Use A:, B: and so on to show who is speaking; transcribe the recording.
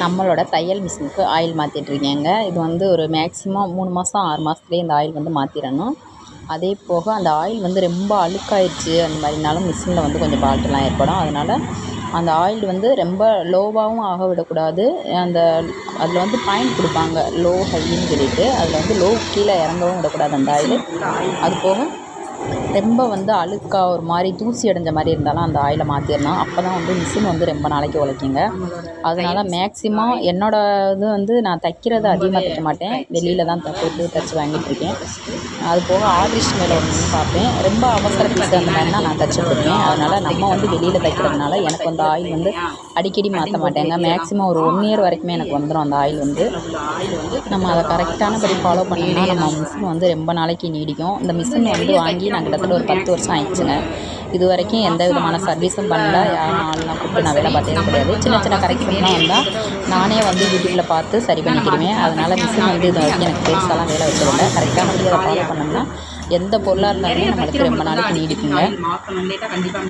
A: நம்மளோட தையல் மிஷினுக்கு ஆயில் மாற்றிட்டுருக்கேங்க. இது வந்து ஒரு மேக்ஸிமம் 3 மாதம் 6 மாதத்துலேயே இந்த ஆயில் வந்து மாற்றிடணும். அதே போக அந்த ஆயில் வந்து ரொம்ப அழுக்காயிருச்சு அந்த மாதிரினாலும் மிஷினில் வந்து கொஞ்சம் ஃபால்ட்டெல்லாம் ஏற்படும். அதனால் அந்த ஆயில் வந்து ரொம்ப லோவாகவும் ஆக விடக்கூடாது. அதில் வந்து பாயிண்ட் கொடுப்பாங்க, லோ ஹைன்னு சொல்லிட்டு. அதில் வந்து லோ கீழே இறங்கவும் விடக்கூடாது அந்த ஆயில். அது போக ரொம்ப வந்து அழுக்கா ஒரு மாதிரி தூசி அடைஞ்ச மாதிரி இருந்தாலும் அந்த ஆயிலை மாற்றிடணும். அப்போ தான் வந்து மிஷின் வந்து ரொம்ப நாளைக்கு உழைக்குங்க. அதனால் மேக்ஸிமம் என்னோடய இது வந்து நான் தைக்கிறது அதிகமாக தைக்க மாட்டேன். வெளியில் தான் போட்டு தைச்சி வாங்கிட்டுருக்கேன். அது போக ஆர்டிஸ்ட் மேலே ஒன்று பார்ப்பேன். ரொம்ப அவசர பீஸ் அந்த மாதிரினா நான் தைச்சிட்ருப்பேன். அதனால் நம்ம வந்து வெளியில் தைக்கிறதுனால எனக்கு வந்து ஆயில் வந்து அடிக்கடி மாற்ற மாட்டேங்க. மேக்ஸிமம் ஒரு 1 இயர் வரைக்குமே எனக்கு வந்துடும் அந்த ஆயில் வந்து. நம்ம அதை கரெக்டானபடி ஃபாலோ பண்ணிங்கன்னா நம்ம மிஷின் வந்து ரொம்ப நாளைக்கு நீடிக்கும். இந்த மிஷின் வந்து வாங்கி நான் கிட்டத்தட்ட ஒரு 10 வருஷம் ஆயிடுச்சுங்க. இது வரைக்கும் எந்த விதமான சர்வீஸும் பண்ணல. யாரும் ஆள்லாம் கூப்பிட்டு நான் வேலை பார்த்ததே கிடையாது. சின்ன சின்ன கரெக்ஷன்லாம் வந்தால் நானே வந்து யூடியூப்பில் பார்த்து சரி பண்ணிக்கிடுவேன். அதனால் மிஷின் வந்து இது வரைக்கும் எனக்கு பெருசாலாம் வேலை வச்சதில்லை. கரெக்டானபடி அதை ஃபாலோ பண்ணோம்னா எந்த பொருளாக இருந்தாலுமே நம்மளுக்கு ரொம்ப நாளைக்கு நீடிக்குங்க.